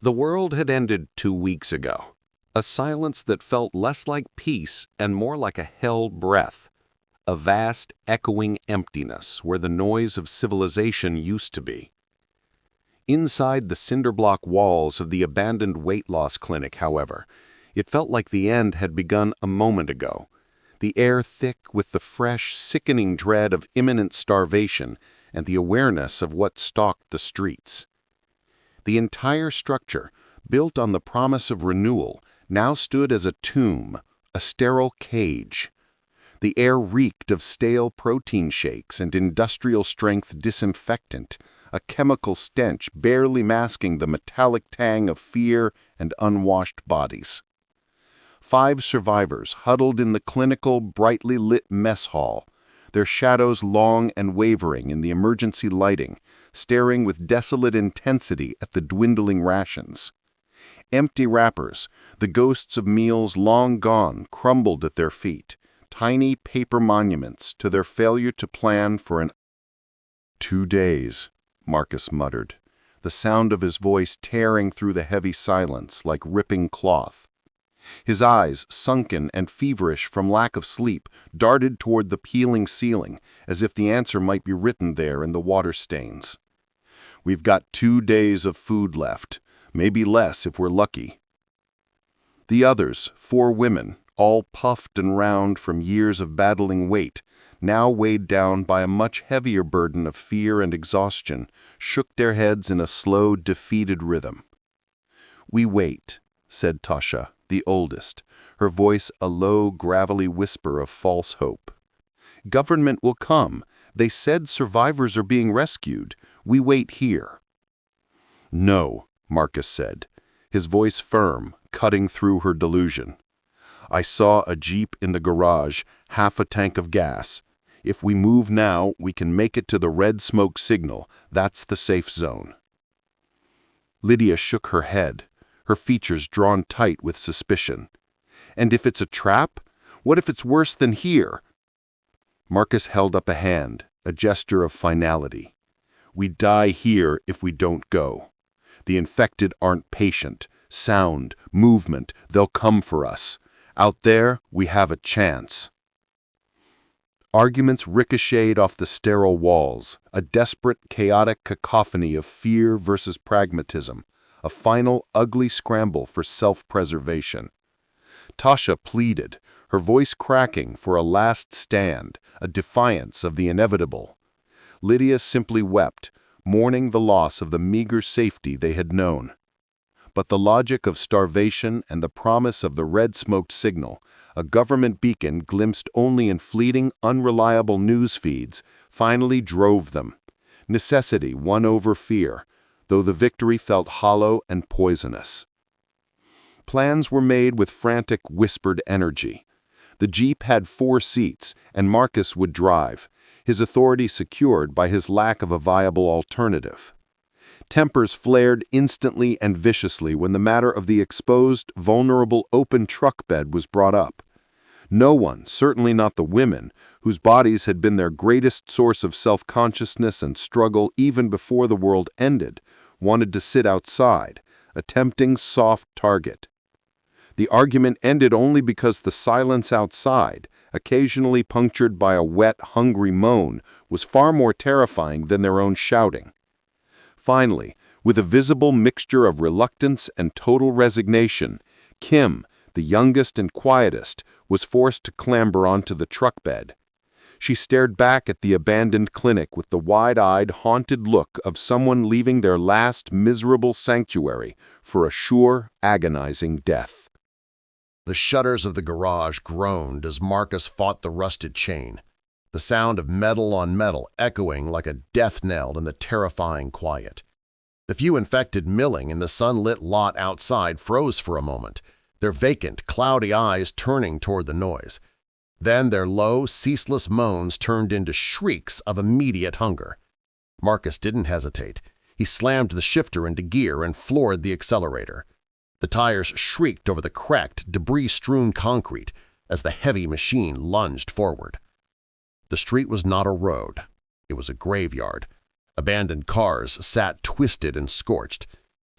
The world had ended 2 weeks ago. A silence that felt less like peace and more like a held breath. A vast, echoing emptiness where the noise of civilization used to be. Inside the cinder-block walls of the abandoned weight loss clinic, however, it felt like the end had begun a moment ago. The air thick with the fresh, sickening dread of imminent starvation and the awareness of what stalked the streets. The entire structure, built on the promise of renewal, now stood as a tomb, a sterile cage. The air reeked of stale protein shakes and industrial-strength disinfectant, a chemical stench barely masking the metallic tang of fear and unwashed bodies. 5 survivors huddled in the clinical, brightly lit mess hall, their shadows long and wavering in the emergency lighting, staring with desolate intensity at the dwindling rations. Empty wrappers, the ghosts of meals long gone, crumbled at their feet, tiny paper monuments to their failure to plan for an 2 days, Marcus muttered, the sound of his voice tearing through the heavy silence like ripping cloth. His eyes, sunken and feverish from lack of sleep, darted toward the peeling ceiling, as if the answer might be written there in the water stains. We've got 2 days of food left, maybe less if we're lucky. The others, 4 women, all puffed and round from years of battling weight, now weighed down by a much heavier burden of fear and exhaustion, shook their heads in a slow, defeated rhythm. "We wait," said Tasha, the oldest, her voice a low, gravelly whisper of false hope. "Government will come. They said survivors are being rescued. We wait here." "No," Marcus said, his voice firm, cutting through her delusion. "I saw a jeep in the garage, half a tank of gas. If we move now, we can make it to the red smoke signal. That's the safe zone." Lydia shook her head, her features drawn tight with suspicion. "And if it's a trap? What if it's worse than here?" Marcus held up a hand, a gesture of finality. "We die here if we don't go. The infected aren't patient. Sound, movement, they'll come for us. Out there, we have a chance." Arguments ricocheted off the sterile walls, a desperate, chaotic cacophony of fear versus pragmatism, a final, ugly scramble for self-preservation. Tasha pleaded, her voice cracking for a last stand, a defiance of the inevitable. Lydia simply wept, mourning the loss of the meager safety they had known. But the logic of starvation and the promise of the red smoked signal, a government beacon glimpsed only in fleeting, unreliable news feeds, finally drove them. Necessity won over fear, though the victory felt hollow and poisonous. Plans were made with frantic, whispered energy. The Jeep had 4 seats, and Marcus would drive, his authority secured by his lack of a viable alternative. Tempers flared instantly and viciously when the matter of the exposed, vulnerable, open truck bed was brought up. No one, certainly not the women, whose bodies had been their greatest source of self-consciousness and struggle even before the world ended, wanted to sit outside, a tempting soft target. The argument ended only because the silence outside, occasionally punctured by a wet, hungry moan, was far more terrifying than their own shouting. Finally, with a visible mixture of reluctance and total resignation, Kim, the youngest and quietest, was forced to clamber onto the truck bed. She stared back at the abandoned clinic with the wide-eyed, haunted look of someone leaving their last miserable sanctuary for a sure, agonizing death. The shutters of the garage groaned as Marcus fought the rusted chain, the sound of metal on metal echoing like a death knell in the terrifying quiet. The few infected milling in the sunlit lot outside froze for a moment, their vacant, cloudy eyes turning toward the noise. Then their low, ceaseless moans turned into shrieks of immediate hunger. Marcus didn't hesitate. He slammed the shifter into gear and floored the accelerator. The tires shrieked over the cracked, debris-strewn concrete as the heavy machine lunged forward. The street was not a road. It was a graveyard. Abandoned cars sat twisted and scorched.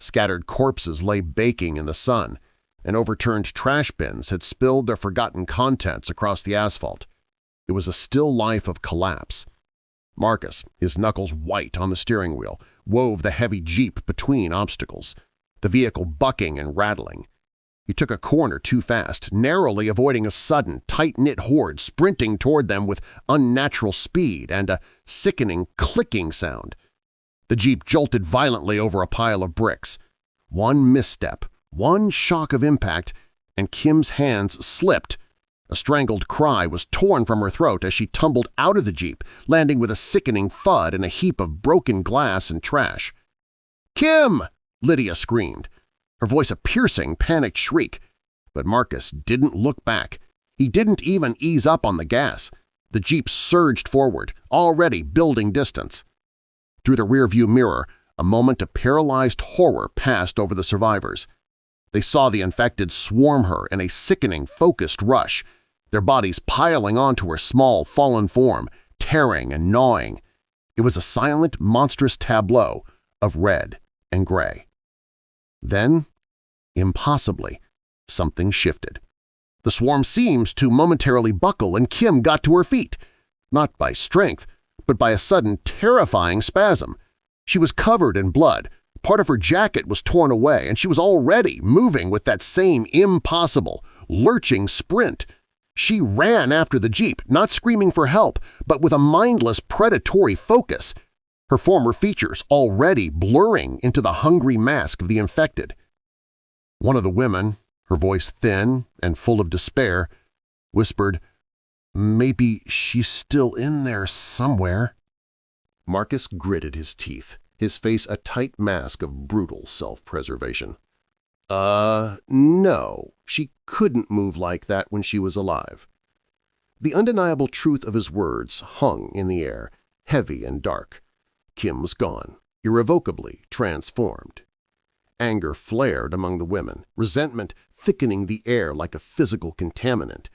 Scattered corpses lay baking in the sun, and overturned trash bins had spilled their forgotten contents across the asphalt. It was a still life of collapse. Marcus, his knuckles white on the steering wheel, wove the heavy Jeep between obstacles, the vehicle bucking and rattling. He took a corner too fast, narrowly avoiding a sudden, tight-knit horde sprinting toward them with unnatural speed and a sickening clicking sound. The Jeep jolted violently over a pile of bricks. One misstep, one shock of impact, and Kim's hands slipped. A strangled cry was torn from her throat as she tumbled out of the Jeep, landing with a sickening thud in a heap of broken glass and trash. "Kim!" Lydia screamed, her voice a piercing, panicked shriek. But Marcus didn't look back. He didn't even ease up on the gas. The Jeep surged forward, already building distance. Through the rearview mirror, a moment of paralyzed horror passed over the survivors. They saw the infected swarm her in a sickening, focused rush, their bodies piling onto her small, fallen form, tearing and gnawing. It was a silent, monstrous tableau of red and gray. Then, impossibly, something shifted. The swarm seemed to momentarily buckle and Kim got to her feet, not by strength, but by a sudden, terrifying spasm. She was covered in blood, part of her jacket was torn away, and she was already moving with that same impossible, lurching sprint. She ran after the Jeep, not screaming for help, but with a mindless, predatory focus, her former features already blurring into the hungry mask of the infected. One of the women, her voice thin and full of despair, whispered, "Maybe she's still in there somewhere." Marcus gritted his teeth, his face a tight mask of brutal self-preservation. No, she couldn't move like that when she was alive." The undeniable truth of his words hung in the air, heavy and dark. Kim was gone, irrevocably transformed. Anger flared among the women, resentment thickening the air like a physical contaminant.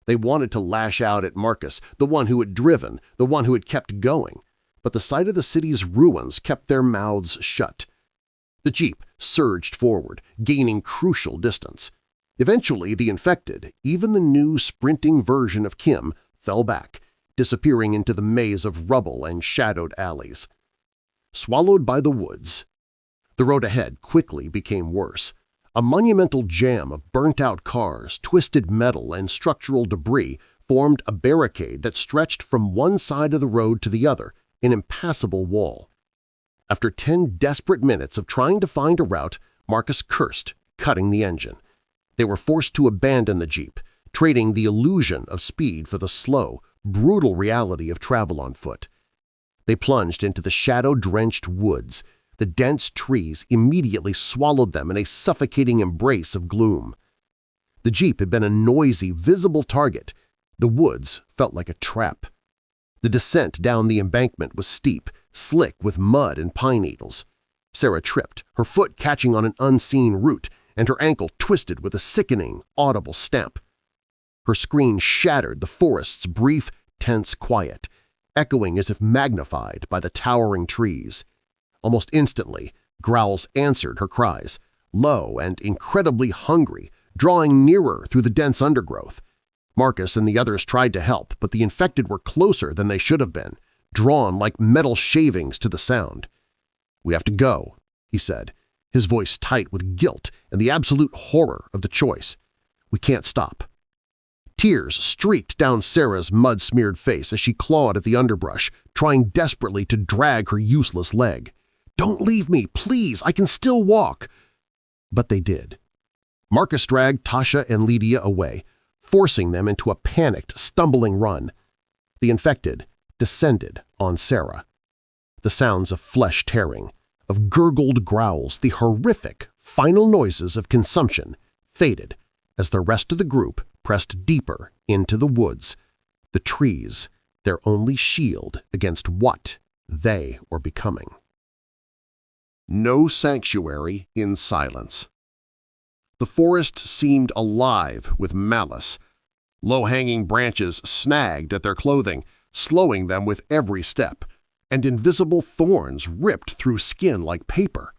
They wanted to lash out at Marcus, the one who had driven, the one who had kept going, but the sight of the city's ruins kept their mouths shut. The Jeep surged forward, gaining crucial distance. Eventually, the infected, even the new sprinting version of Kim, fell back, disappearing into the maze of rubble and shadowed alleys. Swallowed by the woods. The road ahead quickly became worse. A monumental jam of burnt-out cars, twisted metal, and structural debris formed a barricade that stretched from one side of the road to the other, an impassable wall. After 10 desperate minutes of trying to find a route, Marcus cursed, cutting the engine. They were forced to abandon the Jeep, trading the illusion of speed for the slow, brutal reality of travel on foot. They plunged into the shadow-drenched woods. The dense trees immediately swallowed them in a suffocating embrace of gloom. The Jeep had been a noisy, visible target. The woods felt like a trap. The descent down the embankment was steep, slick with mud and pine needles. Sarah tripped, her foot catching on an unseen root, and her ankle twisted with a sickening, audible snap. Her scream shattered the forest's brief, tense quiet, echoing as if magnified by the towering trees. Almost instantly, growls answered her cries, low and incredibly hungry, drawing nearer through the dense undergrowth. Marcus and the others tried to help, but the infected were closer than they should have been, drawn like metal shavings to the sound. "We have to go," he said, his voice tight with guilt and the absolute horror of the choice. "We can't stop." Tears streaked down Sarah's mud-smeared face as she clawed at the underbrush, trying desperately to drag her useless leg. "Don't leave me, please, I can still walk." But they did. Marcus dragged Tasha and Lydia away, forcing them into a panicked, stumbling run. The infected descended on Sarah. The sounds of flesh tearing, of gurgled growls, the horrific, final noises of consumption faded as the rest of the group pressed deeper into the woods, the trees, their only shield against what they were becoming. No sanctuary in silence. The forest seemed alive with malice. Low-hanging branches snagged at their clothing, slowing them with every step, and invisible thorns ripped through skin like paper.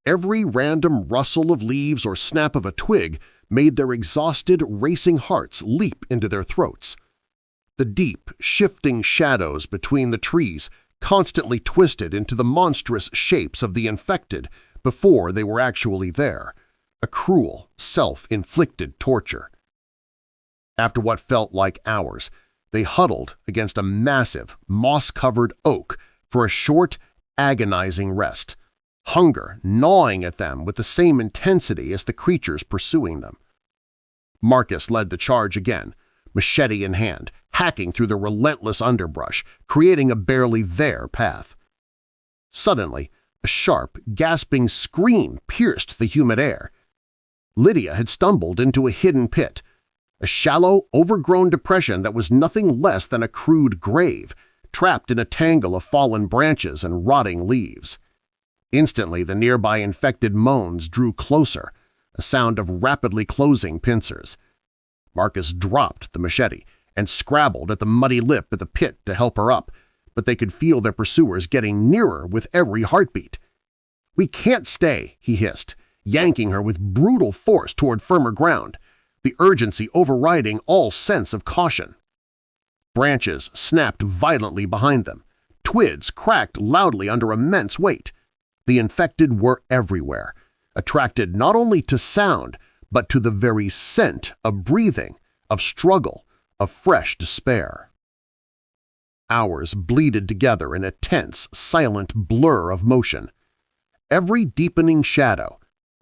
Every random rustle of leaves or snap of a twig made their exhausted, racing hearts leap into their throats. The deep, shifting shadows between the trees constantly twisted into the monstrous shapes of the infected before they were actually there, a cruel, self-inflicted torture. After what felt like hours, they huddled against a massive, moss-covered oak for a short, agonizing rest, hunger gnawing at them with the same intensity as the creatures pursuing them. Marcus led the charge again, machete in hand, hacking through the relentless underbrush, creating a barely there path. Suddenly, a sharp, gasping scream pierced the humid air. Lydia had stumbled into a hidden pit, a shallow, overgrown depression that was nothing less than a crude grave, trapped in a tangle of fallen branches and rotting leaves. Instantly, the nearby infected moans drew closer, a sound of rapidly closing pincers. Marcus dropped the machete and scrabbled at the muddy lip of the pit to help her up, but they could feel their pursuers getting nearer with every heartbeat. "We can't stay," he hissed, yanking her with brutal force toward firmer ground, the urgency overriding all sense of caution. Branches snapped violently behind them. Twigs cracked loudly under immense weight. The infected were everywhere, attracted not only to sound, but to the very scent of breathing, of struggle, of fresh despair. Hours bleeded together in a tense, silent blur of motion. Every deepening shadow,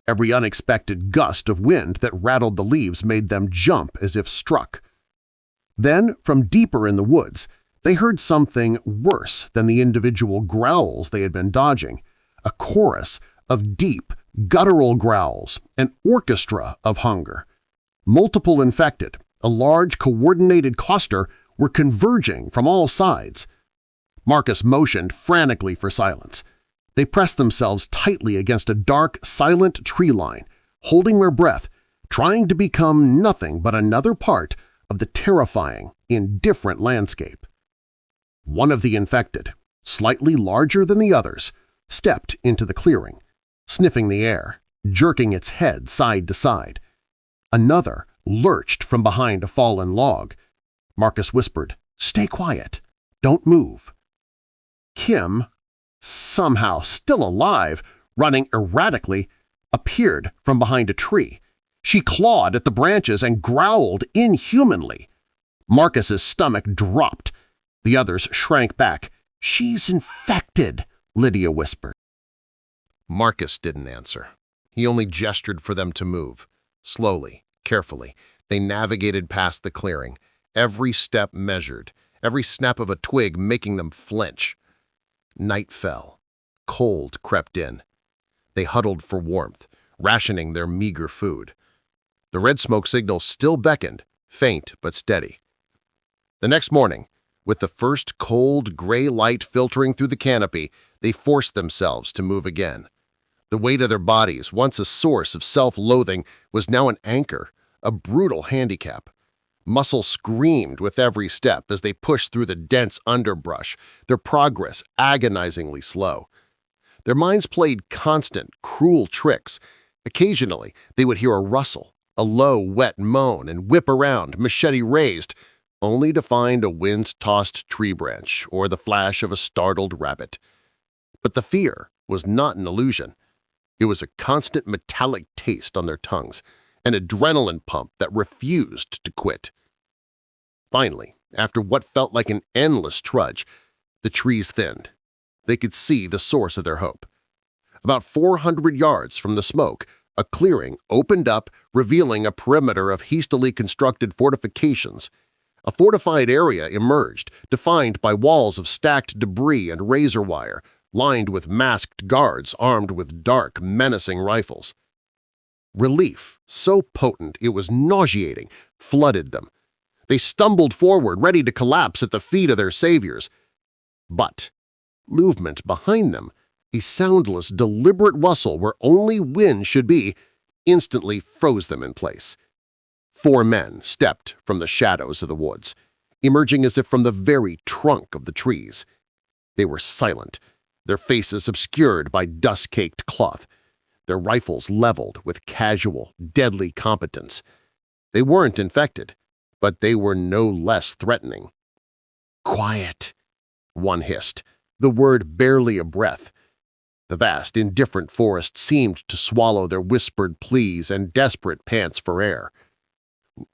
every unexpected gust of wind that rattled the leaves made them jump as if struck. Then, from deeper in the woods, they heard something worse than the individual growls they had been dodging, a chorus of deep, guttural growls, an orchestra of hunger. Multiple infected, a large coordinated cluster, were converging from all sides. Marcus motioned frantically for silence. They pressed themselves tightly against a dark, silent tree line, holding their breath, trying to become nothing but another part of the terrifying, indifferent landscape. One of the infected, slightly larger than the others, stepped into the clearing, sniffing the air, jerking its head side to side. Another lurched from behind a fallen log. Marcus whispered, "Stay quiet. Don't move." Kim, somehow still alive, running erratically, appeared from behind a tree. She clawed at the branches and growled inhumanly. Marcus's stomach dropped. The others shrank back. "She's infected," Lydia whispered. Marcus didn't answer. He only gestured for them to move. Slowly, carefully, they navigated past the clearing, every step measured, every snap of a twig making them flinch. Night fell. Cold crept in. They huddled for warmth, rationing their meager food. The red smoke signal still beckoned, faint but steady. The next morning, with the first cold, gray light filtering through the canopy, they forced themselves to move again. The weight of their bodies, once a source of self-loathing, was now an anchor, a brutal handicap. Muscle screamed with every step as they pushed through the dense underbrush, their progress agonizingly slow. Their minds played constant, cruel tricks. Occasionally, they would hear a rustle, a low, wet moan, and whip around, machete raised, only to find a wind-tossed tree branch or the flash of a startled rabbit. But the fear was not an illusion. It was a constant metallic taste on their tongues, an adrenaline pump that refused to quit. Finally, after what felt like an endless trudge, the trees thinned. They could see the source of their hope. About 400 yards from the smoke, a clearing opened up, revealing a perimeter of hastily constructed fortifications. A fortified area emerged, defined by walls of stacked debris and razor wire, lined with masked guards armed with dark, menacing rifles. Relief, so potent it was nauseating, flooded them. They stumbled forward, ready to collapse at the feet of their saviors. But movement behind them, a soundless, deliberate rustle where only wind should be, instantly froze them in place. 4 men stepped from the shadows of the woods, emerging as if from the very trunk of the trees. They were silent, their faces obscured by dust-caked cloth. their rifles leveled with casual, deadly competence. They weren't infected, but they were no less threatening. "Quiet," one hissed, the word barely a breath. The vast, indifferent forest seemed to swallow their whispered pleas and desperate pants for air.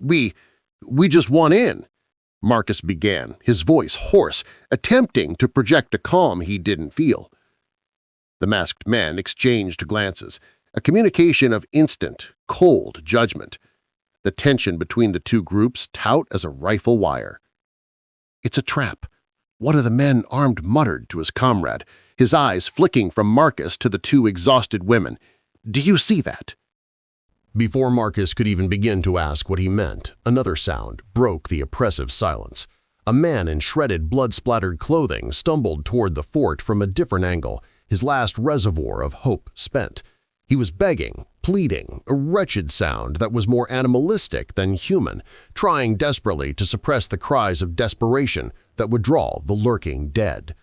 We just want in," Marcus began, his voice hoarse, attempting to project a calm he didn't feel. The masked men exchanged glances, a communication of instant, cold judgment. The tension between the two groups taut as a rifle wire. "It's a trap," one of the men armed muttered to his comrade, his eyes flicking from Marcus to the two exhausted women. "Do you see that?" Before Marcus could even begin to ask what he meant, another sound broke the oppressive silence. A man in shredded, blood-splattered clothing stumbled toward the fort from a different angle, his last reservoir of hope spent. He was begging, pleading, a wretched sound that was more animalistic than human, trying desperately to suppress the cries of desperation that would draw the lurking dead.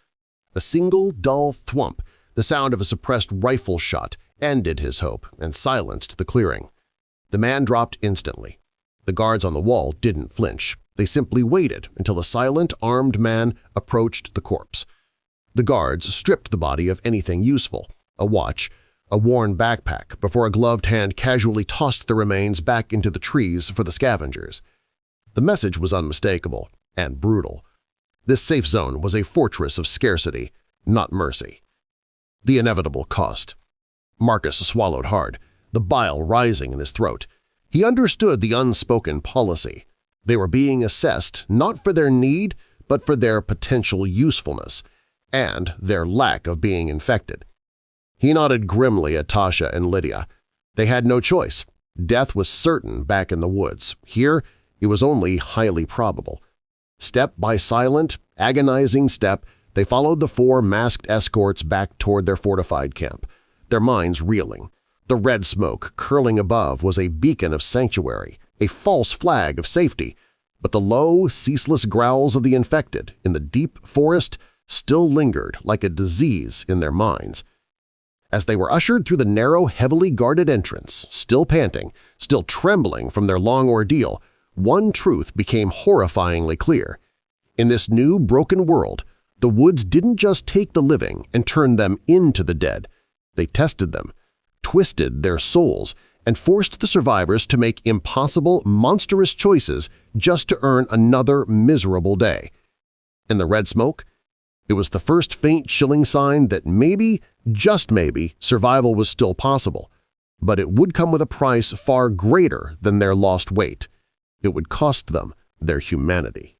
A single dull thwump, the sound of a suppressed rifle shot, ended his hope and silenced the clearing. The man dropped instantly. The guards on the wall didn't flinch. They simply waited until a silent, armed man approached the corpse. The guards stripped the body of anything useful, a watch, a worn backpack, before a gloved hand casually tossed the remains back into the trees for the scavengers. The message was unmistakable and brutal. This safe zone was a fortress of scarcity, not mercy. The inevitable cost. Marcus swallowed hard, the bile rising in his throat. He understood the unspoken policy. They were being assessed not for their need, but for their potential usefulness and their lack of being infected. He nodded grimly at Tasha and Lydia. They had no choice. Death was certain back in the woods. Here, it was only highly probable. Step by silent, agonizing step, they followed the four masked escorts back toward their fortified camp, their minds reeling. The red smoke curling above was a beacon of sanctuary, a false flag of safety, but the low, ceaseless growls of the infected in the deep forest still lingered like a disease in their minds. As they were ushered through the narrow, heavily guarded entrance, still panting, still trembling from their long ordeal, one truth became horrifyingly clear. In this new, broken world, the woods didn't just take the living and turn them into the dead. They tested them, twisted their souls, and forced the survivors to make impossible, monstrous choices just to earn another miserable day. In the red smoke, it was the first faint, chilling sign that maybe, just maybe, survival was still possible, but it would come with a price far greater than their lost weight. It would cost them their humanity.